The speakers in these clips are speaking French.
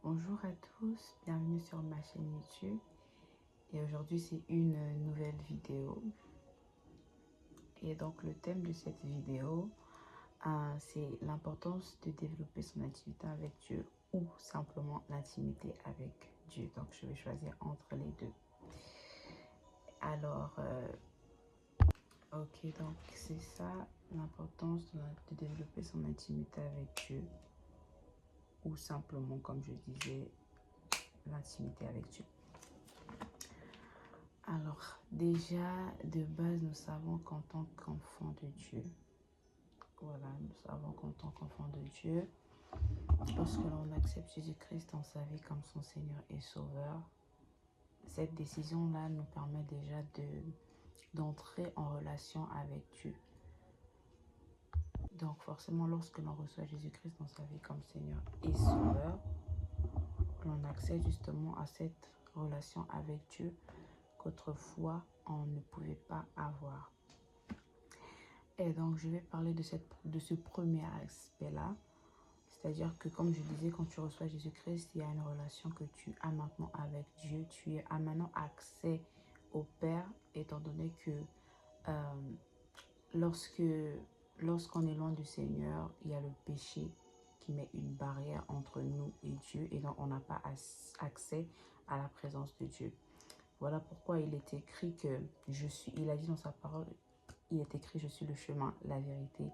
Bonjour à tous, bienvenue sur ma chaîne YouTube. Et aujourd'hui c'est une nouvelle vidéo. Et donc le thème de cette vidéo, c'est l'importance de développer son intimité avec Dieu ou simplement l'intimité avec Dieu. Donc je vais choisir entre les deux. Alors, ok, donc c'est ça l'importance de développer son intimité avec Dieu ou simplement, comme je disais, l'intimité avec Dieu. Alors, déjà, de base, nous savons qu'en tant qu'enfant de Dieu, voilà, nous savons qu'en tant qu'enfant de Dieu, lorsque l'on accepte Jésus-Christ dans sa vie comme son Seigneur et Sauveur, cette décision-là nous permet déjà d'entrer en relation avec Dieu. Donc, forcément, lorsque l'on reçoit Jésus-Christ dans sa vie comme Seigneur et Sauveur, l'on accède justement à cette relation avec Dieu qu'autrefois, on ne pouvait pas avoir. Et donc, je vais parler de ce premier aspect-là. C'est-à-dire que, comme je disais, quand tu reçois Jésus-Christ, il y a une relation que tu as maintenant avec Dieu. Tu as maintenant accès au Père, étant donné que lorsqu'on est loin du Seigneur, il y a le péché qui met une barrière entre nous et Dieu. Et donc, on n'a pas accès à la présence de Dieu. Voilà pourquoi il est écrit que il a dit dans sa parole, il est écrit, je suis le chemin, la vérité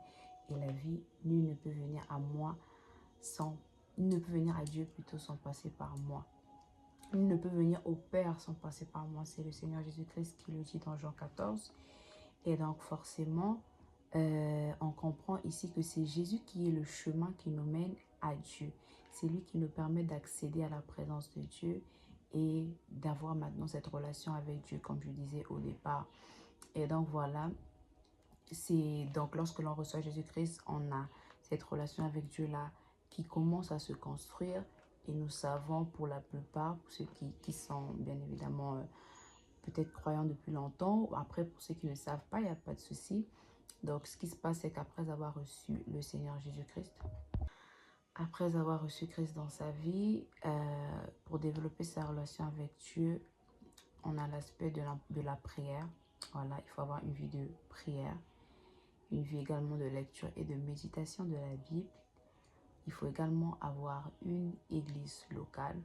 et la vie. Nul ne peut venir à moi il ne peut venir à Dieu plutôt sans passer par moi. Il ne peut venir au Père sans passer par moi. C'est le Seigneur Jésus-Christ qui le dit dans Jean 14. Et donc forcément, on comprend ici que c'est Jésus qui est le chemin qui nous mène à Dieu. C'est lui qui nous permet d'accéder à la présence de Dieu et d'avoir maintenant cette relation avec Dieu, comme je disais au départ. Et donc voilà, c'est donc lorsque l'on reçoit Jésus-Christ, on a cette relation avec Dieu-là qui commence à se construire. Et nous savons pour la plupart, pour ceux qui sont bien évidemment peut-être croyants depuis longtemps, ou après pour ceux qui ne savent pas, il n'y a pas de souci. Donc ce qui se passe, c'est qu'après avoir reçu le Seigneur Jésus-Christ, après avoir reçu Christ dans sa vie, pour développer sa relation avec Dieu, on a l'aspect de la prière. Voilà, il faut avoir une vie de prière, une vie également de lecture et de méditation de la Bible. Il faut également avoir une église locale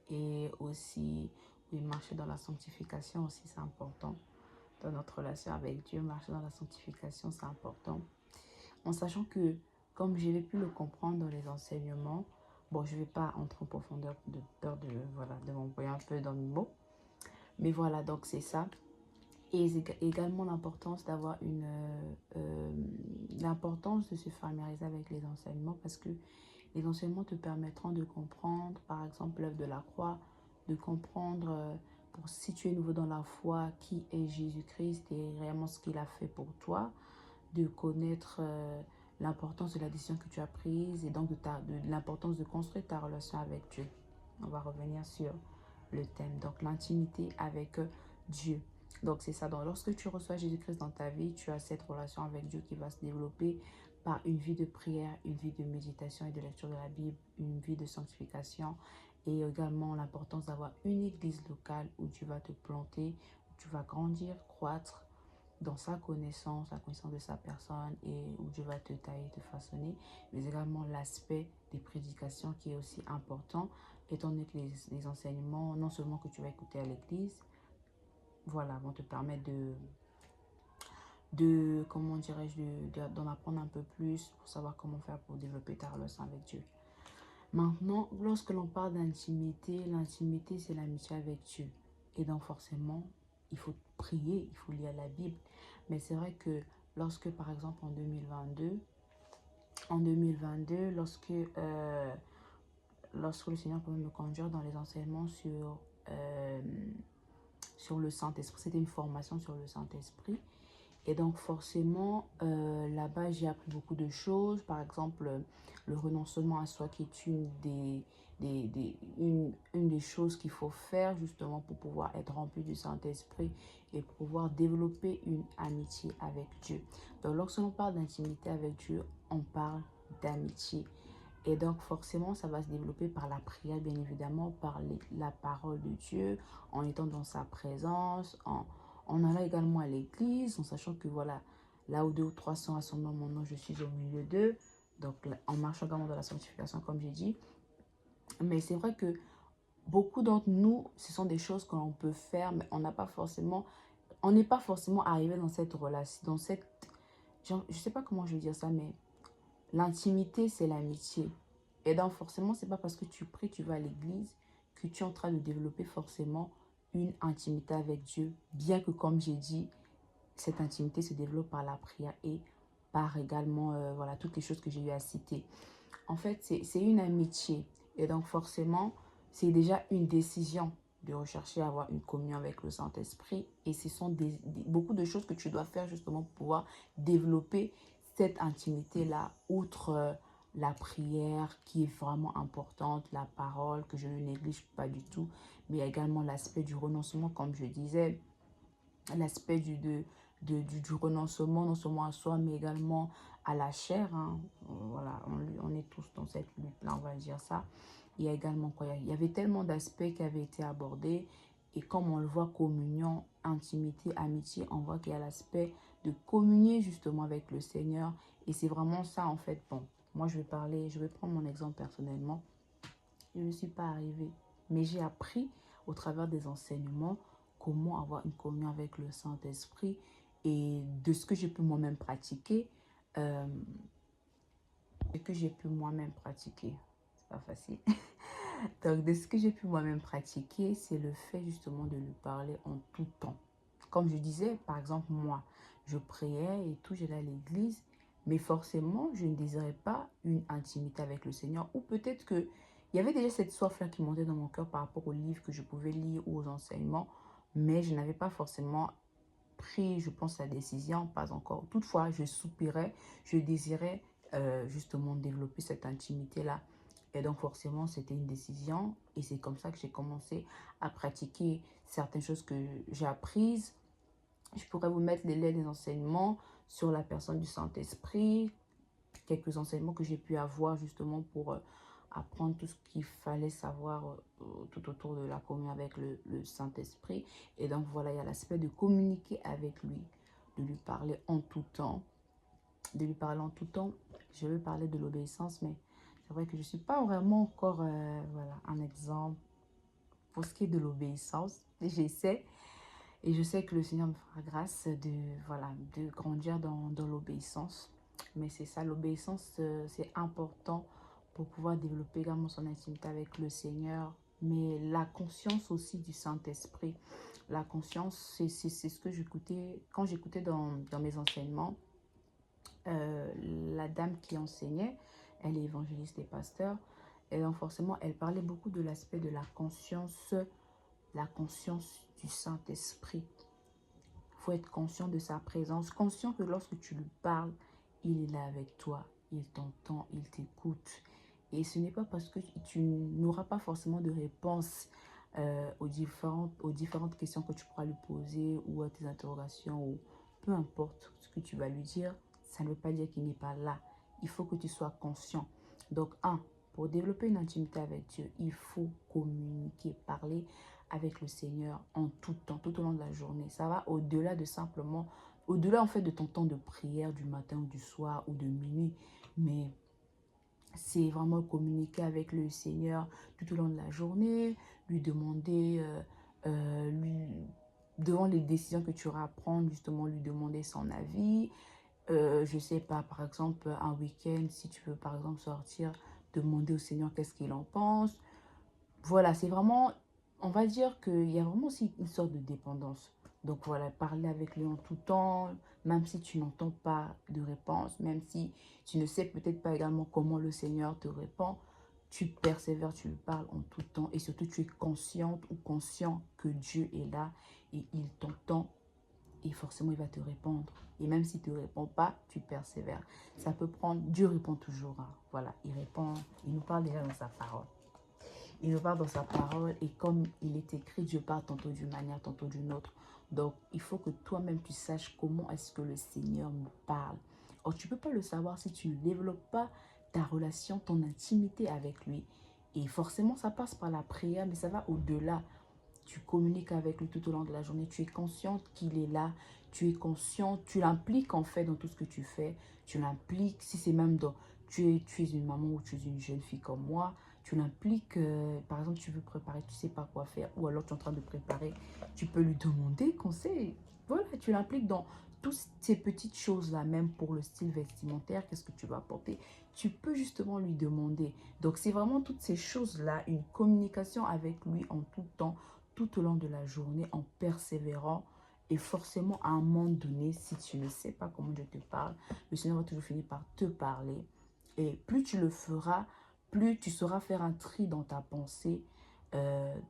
et aussi, oui, marcher dans la sanctification aussi, c'est important. Dans notre relation avec Dieu, marcher dans la sanctification, c'est important. En sachant que, comme je vais pu le comprendre dans les enseignements, bon, je ne vais pas entrer en profondeur de peur de m'envoyer un peu dans le mot. Mais voilà, donc c'est ça. Et également l'importance d'avoir l'importance de se familiariser avec les enseignements, parce que les enseignements te permettront de comprendre, par exemple, l'œuvre de la croix, de comprendre, si tu es nouveau dans la foi, qui est Jésus-Christ et réellement ce qu'il a fait pour toi, de connaître l'importance de la décision que tu as prise et donc de l'importance de construire ta relation avec Dieu. On va revenir sur le thème, donc l'intimité avec Dieu. Donc c'est ça, donc lorsque tu reçois Jésus-Christ dans ta vie, tu as cette relation avec Dieu qui va se développer par une vie de prière, une vie de méditation et de lecture de la Bible, une vie de sanctification et également l'importance d'avoir une église locale où tu vas te planter, où tu vas grandir, croître dans sa connaissance, la connaissance de sa personne et où Dieu va te tailler, te façonner, mais également l'aspect des prédications qui est aussi important, étant donné que les enseignements, non seulement que tu vas écouter à l'église, voilà, vont te permettre comment dirais-je, d'en apprendre un peu plus pour savoir comment faire pour développer ta relation avec Dieu. Maintenant, lorsque l'on parle d'intimité, l'intimité, c'est l'amitié avec Dieu. Et donc, forcément, il faut prier, il faut lire la Bible. Mais c'est vrai que lorsque, par exemple, en 2022, lorsque le Seigneur pouvait me conduire dans les enseignements sur le Saint-Esprit, c'était une formation sur le Saint-Esprit. Et donc forcément, là-bas, j'ai appris beaucoup de choses. Par exemple, le renoncement à soi qui est une des choses qu'il faut faire justement pour pouvoir être rempli du Saint-Esprit et pouvoir développer une amitié avec Dieu. Donc lorsque l'on parle d'intimité avec Dieu, on parle d'amitié. Et donc, forcément, ça va se développer par la prière, bien évidemment, par la parole de Dieu, en étant dans sa présence, en allant également à l'église, en sachant que, voilà, là où deux ou trois sont rassemblés en mon nom, je suis au milieu d'eux. Donc, en marchant également dans la sanctification, comme j'ai dit. Mais c'est vrai que beaucoup d'entre nous, ce sont des choses que l'on peut faire, mais on n'est pas forcément arrivé dans cette relation, dans cette, genre, je sais pas comment je veux dire ça, mais l'intimité, c'est l'amitié. Et donc, forcément, c'est pas parce que tu pries, tu vas à l'église, que tu es en train de développer forcément une intimité avec Dieu. Bien que, comme j'ai dit, cette intimité se développe par la prière et par également, voilà, toutes les choses que j'ai eu à citer. En fait, c'est une amitié. Et donc, forcément, c'est déjà une décision de rechercher à avoir une communion avec le Saint-Esprit. Et ce sont beaucoup de choses que tu dois faire justement pour pouvoir développer cette intimité-là, outre la prière qui est vraiment importante, la parole que je ne néglige pas du tout, mais il y a également l'aspect du renoncement, comme je disais, l'aspect du renoncement, non seulement à soi, mais également à la chair. Hein. Voilà, on est tous dans cette lutte-là, on va dire ça. Il y a également quoi? Il y avait tellement d'aspects qui avaient été abordés. Et comme on le voit, communion, intimité, amitié, on voit qu'il y a l'aspect de communier justement avec le Seigneur. Et c'est vraiment ça, en fait. Bon, moi, je vais prendre mon exemple personnellement. Je ne suis pas arrivée, mais j'ai appris au travers des enseignements comment avoir une communion avec le Saint-Esprit et de ce que j'ai pu moi-même pratiquer. Euh, ce que j'ai pu moi-même pratiquer, c'est pas facile. Donc, de ce que j'ai pu moi-même pratiquer, c'est le fait justement de lui parler en tout temps. Comme je disais, par exemple, moi, je priais et tout, j'allais à l'église, mais forcément, je ne désirais pas une intimité avec le Seigneur. Ou peut-être que il y avait déjà cette soif-là qui montait dans mon cœur par rapport aux livres que je pouvais lire ou aux enseignements, mais je n'avais pas forcément pris, je pense, la décision, pas encore. Toutefois, je soupirais, je désirais justement développer cette intimité-là. Et donc, forcément, c'était une décision. Et c'est comme ça que j'ai commencé à pratiquer certaines choses que j'ai apprises. Je pourrais vous mettre les liens des enseignements sur la personne du Saint-Esprit, quelques enseignements que j'ai pu avoir justement pour apprendre tout ce qu'il fallait savoir tout autour de la communion avec le Saint-Esprit. Et donc voilà, il y a l'aspect de communiquer avec lui, de lui parler en tout temps. De lui parler en tout temps, je vais parler de l'obéissance, mais c'est vrai que je ne suis pas vraiment encore voilà, un exemple pour ce qui est de l'obéissance. J'essaie et je sais que le Seigneur me fera grâce de, voilà, de grandir dans l'obéissance. Mais c'est ça, l'obéissance, c'est important pour pouvoir développer également son intimité avec le Seigneur. Mais la conscience aussi du Saint-Esprit. La conscience, c'est ce que j'écoutais quand j'écoutais dans mes enseignements. La dame qui enseignait, elle est évangéliste et pasteur. Et donc forcément, elle parlait beaucoup de l'aspect de la conscience du Saint-Esprit. Il faut être conscient de sa présence, conscient que lorsque tu lui parles, il est là avec toi, il t'entend, il t'écoute. Et ce n'est pas parce que tu n'auras pas forcément de réponse aux différentes questions que tu pourras lui poser ou à tes interrogations ou peu importe ce que tu vas lui dire, ça ne veut pas dire qu'il n'est pas là. Il faut que tu sois conscient. Donc, pour développer une intimité avec Dieu, il faut communiquer, parler avec le Seigneur en tout temps, tout au long de la journée. Ça va au-delà de simplement, au-delà en fait de ton temps de prière du matin ou du soir ou de minuit, mais c'est vraiment communiquer avec le Seigneur tout au long de la journée, lui demander, lui, devant les décisions que tu auras à prendre, justement lui demander son avis. Je sais pas, par exemple, un week-end, si tu veux par exemple sortir, demander au Seigneur qu'est-ce qu'il en pense. Voilà, c'est vraiment, on va dire qu'il y a vraiment aussi une sorte de dépendance. Donc voilà, parler avec lui en tout temps, même si tu n'entends pas de réponse, même si tu ne sais peut-être pas également comment le Seigneur te répond, tu persévères, tu lui parles en tout temps et surtout tu es consciente ou conscient que Dieu est là et il t'entend et forcément il va te répondre. Et même s'il ne te répond pas, tu persévères. Ça peut prendre, Dieu répond toujours. Hein. Voilà, il répond, il nous parle déjà dans sa parole. Il nous parle dans sa parole et comme il est écrit, Dieu parle tantôt d'une manière, tantôt d'une autre. Donc, il faut que toi-même, tu saches comment est-ce que le Seigneur nous parle. Or, tu ne peux pas le savoir si tu ne développes pas ta relation, ton intimité avec lui. Et forcément, ça passe par la prière, mais ça va au-delà. Tu communiques avec lui tout au long de la journée. Tu es consciente qu'il est là. Tu es consciente, tu l'impliques en fait dans tout ce que tu fais. Tu l'impliques, si c'est même dans... tu es une maman ou tu es une jeune fille comme moi. Tu l'impliques, par exemple, tu veux préparer, tu ne sais pas quoi faire. Ou alors tu es en train de préparer. Tu peux lui demander conseil. Voilà, tu l'impliques dans toutes ces petites choses-là, même pour le style vestimentaire. Qu'est-ce que tu vas porter? Tu peux justement lui demander. Donc, c'est vraiment toutes ces choses-là, une communication avec lui en tout temps, tout au long de la journée, en persévérant. Et forcément, à un moment donné, si tu ne sais pas comment Dieu te parle, le Seigneur va toujours finir par te parler. Et plus tu le feras, plus tu sauras faire un tri dans ta pensée.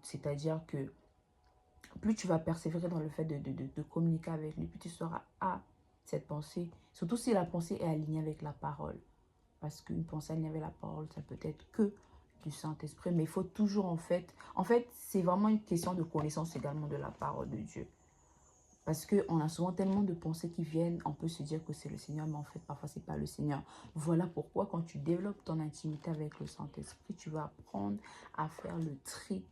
C'est-à-dire que plus tu vas persévérer dans le fait de communiquer avec lui, plus tu sauras, ah, cette pensée, surtout si la pensée est alignée avec la parole. Parce qu'une pensée alignée avec la parole, ça peut être que du Saint-Esprit, mais il faut toujours en fait, c'est vraiment une question de connaissance également de la parole de Dieu. Parce qu'on a souvent tellement de pensées qui viennent, on peut se dire que c'est le Seigneur, mais en fait, parfois, ce n'est pas le Seigneur. Voilà pourquoi, quand tu développes ton intimité avec le Saint-Esprit, tu vas apprendre à faire le tri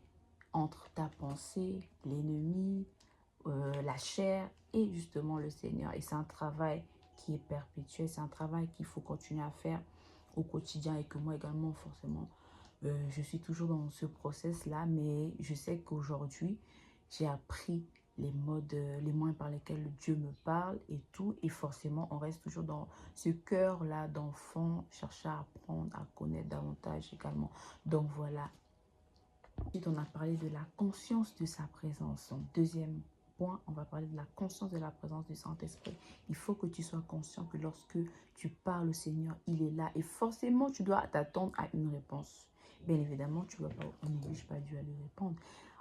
entre ta pensée, l'ennemi, la chair et justement le Seigneur. Et c'est un travail qui est perpétuel, c'est un travail qu'il faut continuer à faire au quotidien et que moi également, forcément, je suis toujours dans ce process-là, mais je sais qu'aujourd'hui, j'ai appris les modes, les moyens par lesquels Dieu me parle et tout. Et forcément, on reste toujours dans ce cœur-là d'enfant, chercher à apprendre, à connaître davantage également. Donc voilà. Ensuite, on a parlé de la conscience de sa présence. Donc, deuxième point, on va parler de la conscience de la présence du Saint-Esprit. Il faut que tu sois conscient que lorsque tu parles au Seigneur, il est là. Et forcément, tu dois t'attendre à une réponse. Bien évidemment, tu ne vas pas, on n'oblige pas Dieu à lui répondre,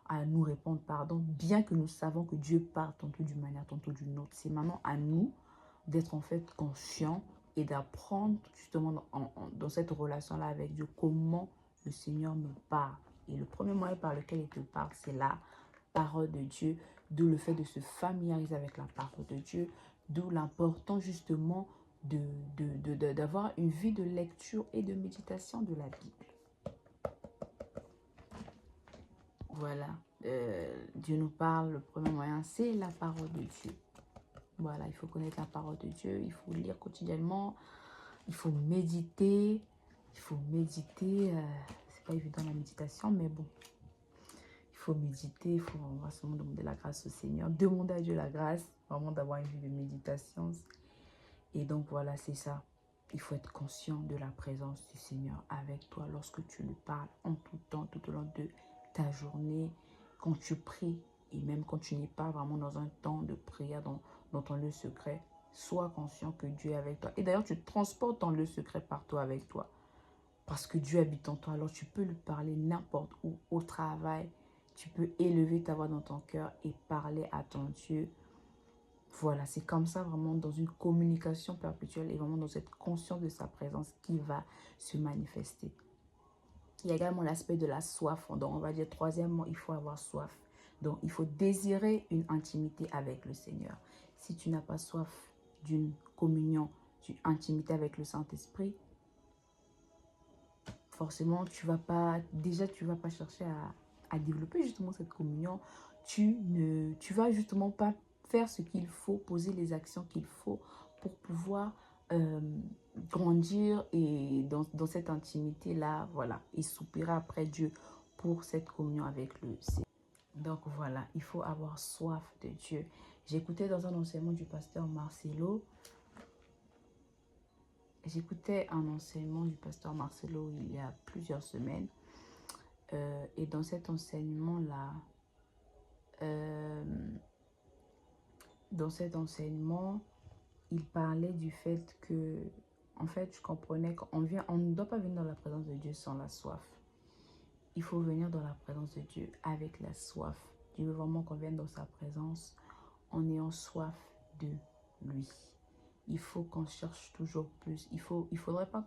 à nous répondre, pardon, bien que nous savons que Dieu parle tantôt d'une manière, tantôt d'une autre. C'est maintenant à nous d'être en fait conscients et d'apprendre justement dans cette relation-là avec Dieu comment le Seigneur me parle. Et le premier moyen par lequel il te parle, c'est la parole de Dieu, d'où le fait de se familiariser avec la parole de Dieu, d'où l'important justement d'avoir une vie de lecture et de méditation de la Bible. Voilà, Dieu nous parle, le premier moyen, c'est la parole de Dieu. Voilà, il faut connaître la parole de Dieu, il faut lire quotidiennement, il faut méditer, c'est pas évident la méditation, mais bon. Il faut méditer, il faut vraiment demander la grâce au Seigneur, demander à Dieu la grâce, vraiment d'avoir une vie de méditation. Et donc voilà, c'est ça. Il faut être conscient de la présence du Seigneur avec toi lorsque tu lui parles en tout temps, tout au long de ta journée, quand tu pries et même quand tu n'es pas vraiment dans un temps de prière dans ton lieu secret. Sois conscient que Dieu est avec toi. Et d'ailleurs, tu transportes ton lieu secret partout avec toi. Parce que Dieu habite en toi, alors tu peux lui parler n'importe où, au travail. Tu peux élever ta voix dans ton cœur et parler à ton Dieu. Voilà, c'est comme ça vraiment dans une communication perpétuelle et vraiment dans cette conscience de sa présence qui va se manifester. Il y a également l'aspect de la soif. Donc on va dire troisièmement, il faut avoir soif. Donc il faut désirer une intimité avec le Seigneur. Si tu n'as pas soif d'une communion, d'une intimité avec le Saint-Esprit, forcément, tu vas pas chercher à développer justement cette communion. Tu vas justement pas faire ce qu'il faut, poser les actions qu'il faut pour pouvoir grandir et dans cette intimité-là, voilà, et soupirer après Dieu pour cette communion avec le Seigneur. Donc voilà, il faut avoir soif de Dieu. J'écoutais dans un enseignement du pasteur Marcelo. J'écoutais un enseignement du pasteur Marcelo il y a plusieurs semaines. Et dans cet enseignement-là, il parlait du fait que, en fait, je comprenais qu'on ne doit pas venir dans la présence de Dieu sans la soif. Il faut venir dans la présence de Dieu avec la soif. Dieu veut vraiment qu'on vienne dans sa présence en ayant soif de lui. Il faut qu'on cherche toujours plus. Il faudrait pas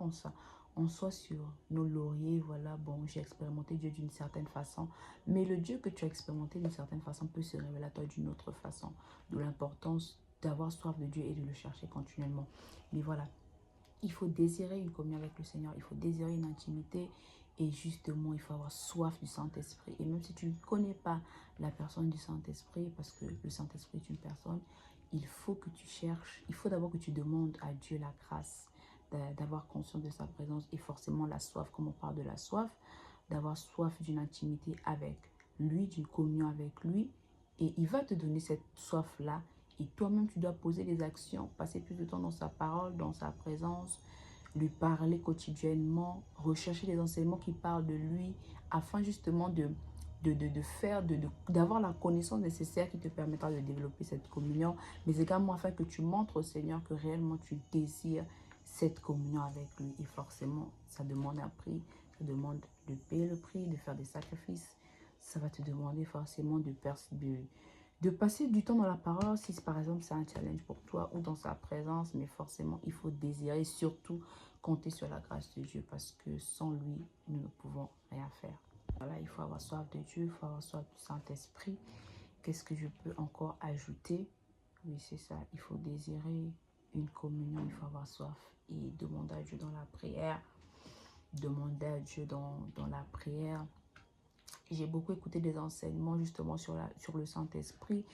on soit sur nos lauriers. Voilà, bon, j'ai expérimenté Dieu d'une certaine façon. Mais le Dieu que tu as expérimenté d'une certaine façon peut se révéler à toi d'une autre façon. D'où l'importance d'avoir soif de Dieu et de le chercher continuellement. Mais voilà, Il faut désirer une communion avec le Seigneur. Il faut désirer une intimité. Et justement, il faut avoir soif du Saint-Esprit. Et même si tu ne connais pas la personne du Saint-Esprit, parce que le Saint-Esprit est une personne, il faut que tu cherches, il faut d'abord que tu demandes à Dieu la grâce d'avoir conscience de sa présence et forcément la soif, comme on parle de la soif, d'avoir soif d'une intimité avec lui, d'une communion avec lui. Et il va te donner cette soif-là. Et toi-même, tu dois poser des actions, passer plus de temps dans sa parole, dans sa présence, lui parler quotidiennement, rechercher les enseignements qui parlent de lui, afin justement d'avoir la connaissance nécessaire qui te permettra de développer cette communion, mais également afin que tu montres au Seigneur que réellement tu désires cette communion avec lui. Et forcément, ça demande un prix, ça demande de payer le prix, de faire des sacrifices. Ça va te demander forcément de passer du temps dans la parole, si par exemple c'est un challenge pour toi, ou dans sa présence, mais forcément il faut désirer, surtout compter sur la grâce de Dieu, parce que sans lui, nous ne pouvons rien faire. Voilà, il faut avoir soif de Dieu, il faut avoir soif du Saint-Esprit. Qu'est-ce que je peux encore ajouter? Oui, c'est ça, il faut désirer une communion, il faut avoir soif et demander à Dieu dans la prière, demander à Dieu dans la prière. J'ai beaucoup écouté des enseignements justement sur le Saint-Esprit.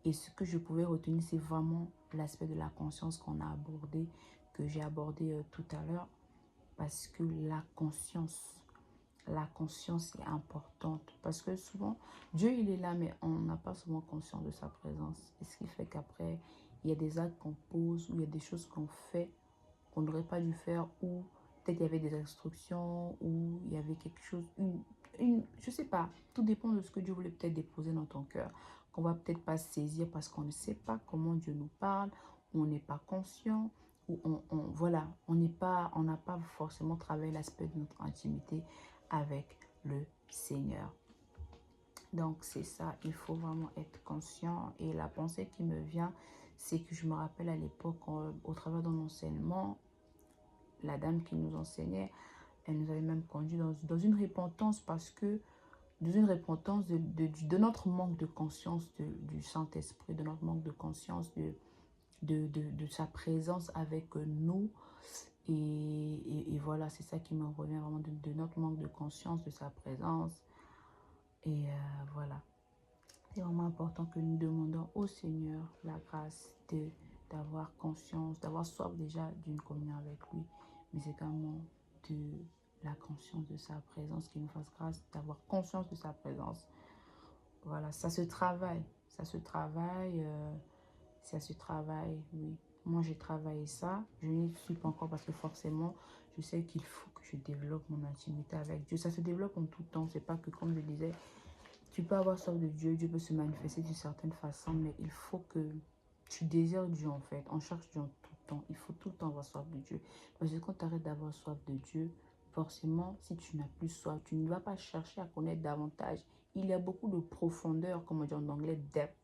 Et ce que je pouvais retenir, c'est vraiment l'aspect de la conscience qu'on a abordé, que j'ai abordé tout à l'heure. Parce que la conscience est importante. Parce que souvent, Dieu il est là, mais on n'a pas souvent conscience de sa présence. Et ce qui fait qu'après, il y a des actes qu'on pose, ou il y a des choses qu'on fait, qu'on n'aurait pas dû faire, ou peut-être il y avait des instructions, ou il y avait quelque chose, je sais pas, tout dépend de ce que Dieu voulait peut-être déposer dans ton cœur, qu'on va peut-être pas saisir parce qu'on ne sait pas comment Dieu nous parle, ou on n'est pas conscient, ou voilà, on n'a pas forcément travaillé l'aspect de notre intimité avec le Seigneur. Donc c'est ça, il faut vraiment être conscient. Et la pensée qui me vient, c'est que je me rappelle à l'époque, au travers de l'enseignement, la dame qui nous enseignait, elle nous avait même conduit dans une repentance, parce que dans une repentance de notre manque de conscience du Saint-Esprit, de notre manque de conscience de sa présence avec nous. Et voilà, c'est ça qui me revient vraiment, de notre manque de conscience de sa présence. Et voilà, c'est vraiment important que nous demandons au Seigneur la grâce d'avoir conscience, d'avoir soif déjà d'une communion avec lui, mais également de la conscience de sa présence, qu'il nous fasse grâce d'avoir conscience de sa présence. Voilà, ça se travaille, oui. Moi, j'ai travaillé ça, je n'y suis pas encore parce que forcément, je sais qu'il faut que je développe mon intimité avec Dieu. Ça se développe en tout temps, c'est pas que, comme je disais, tu peux avoir soif de Dieu, Dieu peut se manifester d'une certaine façon, mais il faut que tu désires Dieu en fait. On cherche Dieu en tout temps. Il faut tout le temps avoir soif de Dieu. Parce que quand tu arrêtes d'avoir soif de Dieu, forcément, si tu n'as plus soif, tu ne vas pas chercher à connaître davantage. Il y a beaucoup de profondeur, comme on dit en anglais, depth.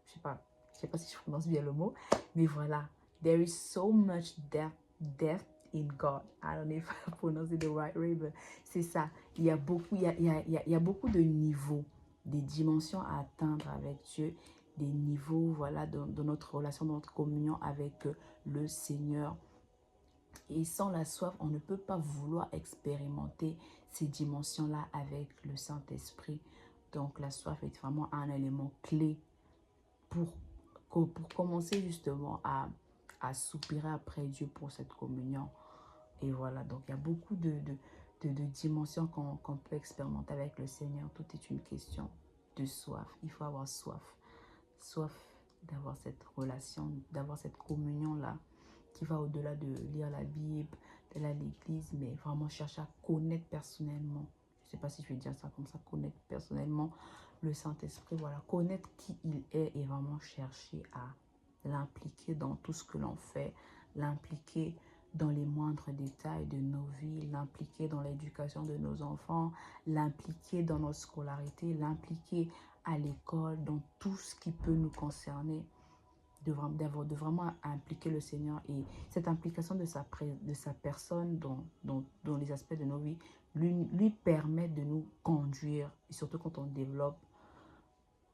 Je sais pas si je prononce bien le mot, mais voilà. There is so much depth in God. I don't know if I pronounce it the right way, but c'est ça. Il y a beaucoup de niveaux, des dimensions à atteindre avec Dieu, des niveaux, voilà, dans notre relation, dans notre communion avec le Seigneur. Et sans la soif, on ne peut pas vouloir expérimenter ces dimensions-là avec le Saint-Esprit. Donc la soif est vraiment un élément clé pour commencer justement à soupirer après Dieu pour cette communion. Et voilà, donc il y a beaucoup de dimensions qu'on peut expérimenter avec le Seigneur. Tout est une question de soif. Il faut avoir soif. Soif d'avoir cette relation, d'avoir cette communion-là qui va au-delà de lire la Bible, d'aller à l'église, mais vraiment chercher à connaître personnellement. Je ne sais pas si je vais dire ça comme ça, connaître personnellement le Saint-Esprit. Voilà, connaître qui il est et vraiment chercher à l'impliquer dans tout ce que l'on fait, l'impliquer dans les moindres détails de nos vies, l'impliquer dans l'éducation de nos enfants, l'impliquer dans notre scolarité, l'impliquer à l'école, dans tout ce qui peut nous concerner, de vraiment impliquer le Seigneur. Et cette implication de sa personne dans les aspects de nos vies lui permet de nous conduire, et surtout quand on développe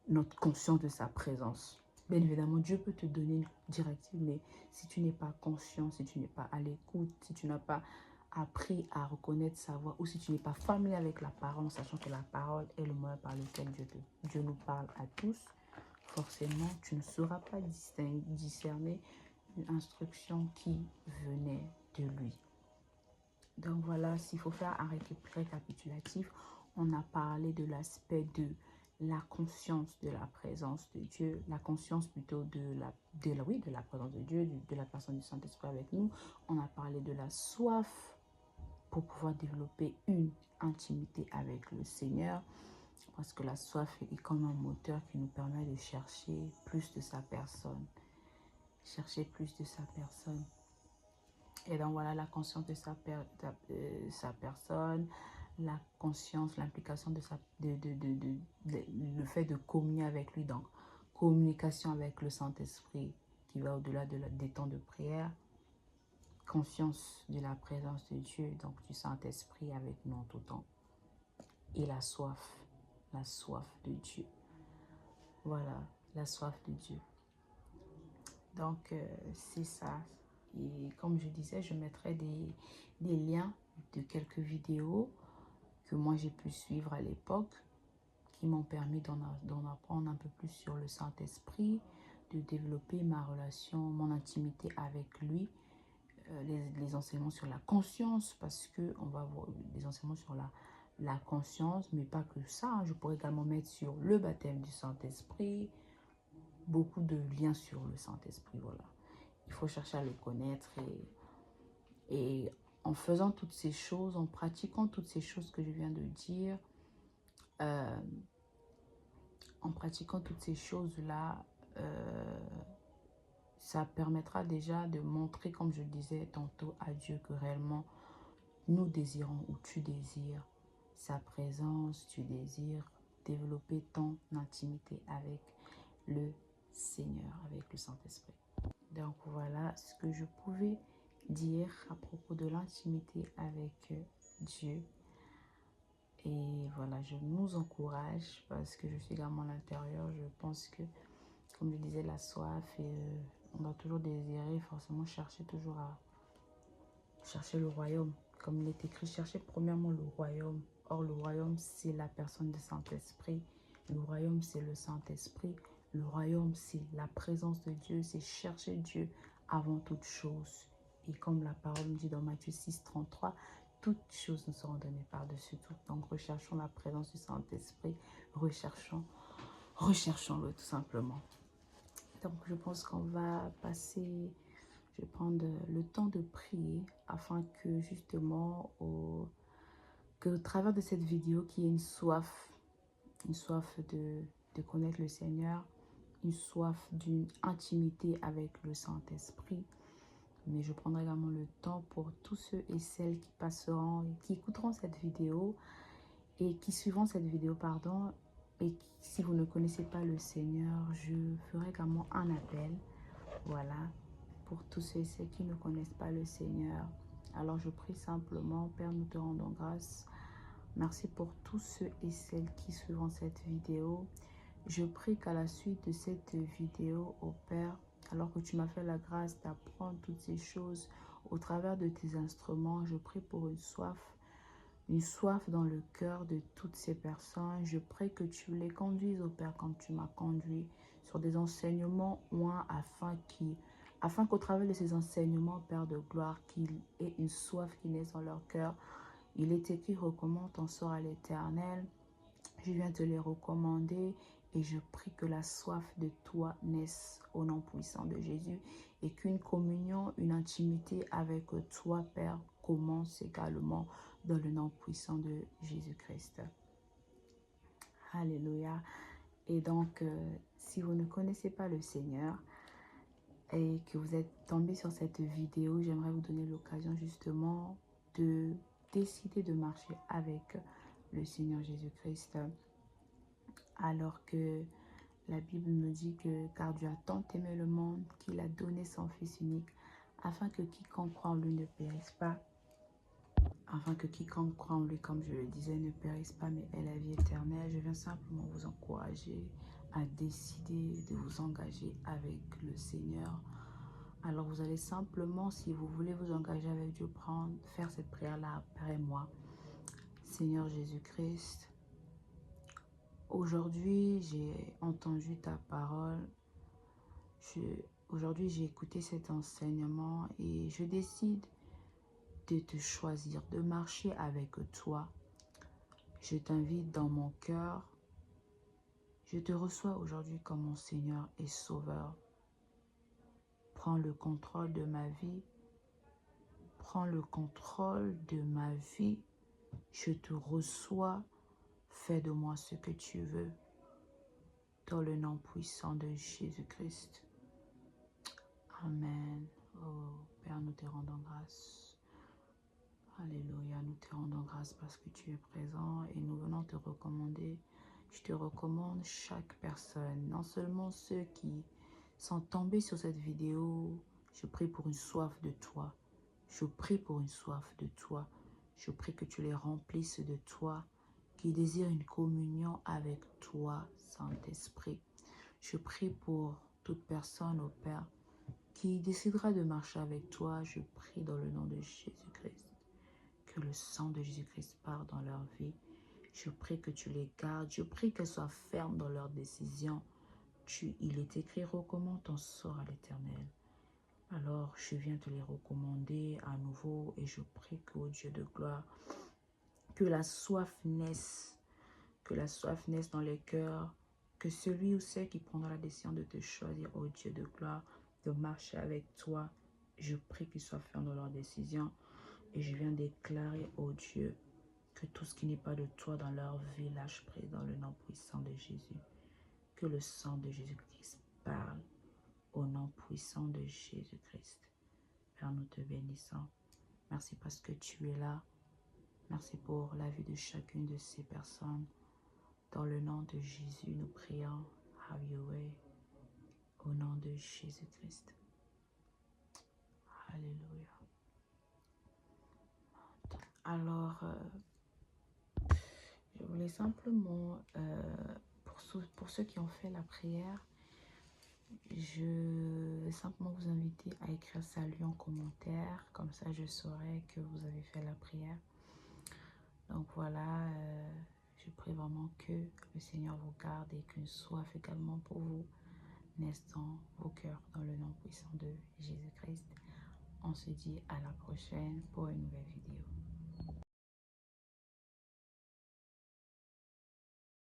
notre conscience de sa présence. Bien évidemment, Dieu peut te donner une directive, mais si tu n'es pas conscient, si tu n'es pas à l'écoute, si tu n'as pas appris à reconnaître sa voix, ou si tu n'es pas familier avec la parole, en sachant que la parole est le moyen par lequel Dieu nous parle à tous, forcément, tu ne sauras pas discerner une instruction qui venait de lui. Donc voilà, s'il faut faire un récapitulatif, on a parlé de l'aspect de la conscience de la présence de Dieu, la conscience plutôt de la présence de Dieu, de la personne du Saint-Esprit avec nous. On a parlé de la soif pour pouvoir développer une intimité avec le Seigneur, parce que la soif est comme un moteur qui nous permet de chercher plus de sa personne. Chercher plus de sa personne. Et donc voilà, la conscience de sa personne, la conscience, l'implication de le fait de communier avec lui, donc communication avec le Saint-Esprit qui va au-delà des temps de prière, conscience de la présence de Dieu, donc du Saint-Esprit avec nous en tout temps, et la soif de Dieu. Voilà, la soif de Dieu. Donc, c'est ça. Et comme je disais, je mettrai des liens de quelques vidéos que moi j'ai pu suivre à l'époque, qui m'ont permis d'en apprendre un peu plus sur le Saint-Esprit, de développer ma relation, mon intimité avec lui, les enseignements sur la conscience, parce qu'on va voir des enseignements sur la conscience, mais pas que ça. Hein. Je pourrais également mettre sur le baptême du Saint-Esprit, beaucoup de liens sur le Saint-Esprit, voilà. Il faut chercher à le connaître et en faisant toutes ces choses, en pratiquant toutes ces choses que je viens de dire, en pratiquant toutes ces choses-là, ça permettra déjà de montrer, comme je le disais tantôt, à Dieu que réellement nous désirons ou tu désires sa présence, tu désires développer ton intimité avec le Seigneur, avec le Saint-Esprit. Donc voilà ce que je pouvais dire à propos de l'intimité avec Dieu. Et voilà, je nous encourage parce que je suis également à l'intérieur. Je pense que, comme je disais, la soif, et on doit toujours désirer, forcément chercher toujours à chercher le royaume. Comme il est écrit, chercher premièrement le royaume. Or, le royaume, c'est la personne du Saint-Esprit. Le royaume, c'est le Saint-Esprit. Le royaume, c'est la présence de Dieu. C'est chercher Dieu avant toute chose. Et comme la parole nous dit dans Matthieu 6, 33, toutes choses nous seront données par-dessus tout. Donc, recherchons la présence du Saint-Esprit. Recherchons-le tout simplement. Donc, je pense qu'on va passer... Je vais prendre le temps de prier afin que justement, au travers de cette vidéo, qu'il y ait une soif de connaître le Seigneur, une soif d'une intimité avec le Saint-Esprit. Mais je prendrai également le temps pour tous ceux et celles qui passeront, qui écouteront cette vidéo et qui suivront cette vidéo, pardon. Et qui, si vous ne connaissez pas le Seigneur, je ferai également un appel. Voilà. Pour tous ceux et celles qui ne connaissent pas le Seigneur. Alors je prie simplement, Père, nous te rendons grâce. Merci pour tous ceux et celles qui suivront cette vidéo. Je prie qu'à la suite de cette vidéo, ô Père, alors que tu m'as fait la grâce d'apprendre toutes ces choses au travers de tes instruments, je prie pour une soif dans le cœur de toutes ces personnes. Je prie que tu les conduises, ô Père, comme tu m'as conduit, sur des enseignements loin afin qu'au travers de ces enseignements, Père de gloire, qu'il y ait une soif qui naisse dans leur cœur. Il est écrit, recommande ton sort à l'Éternel. Je viens te les recommander et je prie que la soif de toi naisse au nom puissant de Jésus et qu'une communion, une intimité avec toi, Père, commence également dans le nom puissant de Jésus-Christ. Alléluia. Et donc, si vous ne connaissez pas le Seigneur, et que vous êtes tombé sur cette vidéo, j'aimerais vous donner l'occasion justement de décider de marcher avec le Seigneur Jésus-Christ. Alors que la Bible nous dit que car Dieu a tant aimé le monde qu'il a donné son Fils unique afin que quiconque croit en lui ne périsse pas, afin que quiconque croit en lui, comme je le disais, ne périsse pas, mais ait la vie éternelle. Je viens simplement vous encourager à décider de vous engager avec le Seigneur. Alors vous allez simplement, si vous voulez vous engager avec Dieu, faire cette prière-là après moi. Seigneur Jésus-Christ, aujourd'hui j'ai entendu ta parole. Aujourd'hui j'ai écouté cet enseignement et je décide de te choisir, de marcher avec toi. Je t'invite dans mon cœur. Je te reçois aujourd'hui comme mon Seigneur et Sauveur. Prends le contrôle de ma vie. Prends le contrôle de ma vie. Je te reçois. Fais de moi ce que tu veux. Dans le nom puissant de Jésus-Christ. Amen. Oh, Père, nous te rendons grâce. Alléluia, nous te rendons grâce parce que tu es présent et nous venons te recommander. Je te recommande chaque personne, non seulement ceux qui sont tombés sur cette vidéo. Je prie pour une soif de toi. Je prie pour une soif de toi. Je prie que tu les remplisses de toi, qui désirent une communion avec toi, Saint-Esprit. Je prie pour toute personne, ô Père, qui décidera de marcher avec toi. Je prie dans le nom de Jésus-Christ. Que le sang de Jésus-Christ part dans leur vie. Je prie que tu les gardes. Je prie qu'elles soient fermes dans leurs décisions. Il est écrit, recommande ton sort à l'Éternel. Alors, je viens te les recommander à nouveau et je prie qu'au Dieu de gloire, que la soif naisse dans les cœurs, que celui ou celle qui prendra la décision de te choisir, ô Dieu de gloire, de marcher avec toi, je prie qu'ils soient fermes dans leurs décisions. Et je viens déclarer, ô Dieu, que tout ce qui n'est pas de toi dans leur vie lâche prise dans le nom puissant de Jésus. Que le sang de Jésus-Christ parle au nom puissant de Jésus-Christ. Père, nous te bénissons. Merci parce que tu es là. Merci pour la vie de chacune de ces personnes. Dans le nom de Jésus, nous prions. Have your way. Au nom de Jésus-Christ. Alléluia. Alors, je voulais simplement, pour ceux qui ont fait la prière, je vais simplement vous inviter à écrire salut en commentaire. Comme ça, je saurai que vous avez fait la prière. Donc voilà, je prie vraiment que le Seigneur vous garde et qu'une soif également pour vous naisse dans vos cœurs, dans le nom puissant de Jésus-Christ. On se dit à la prochaine pour une nouvelle vidéo.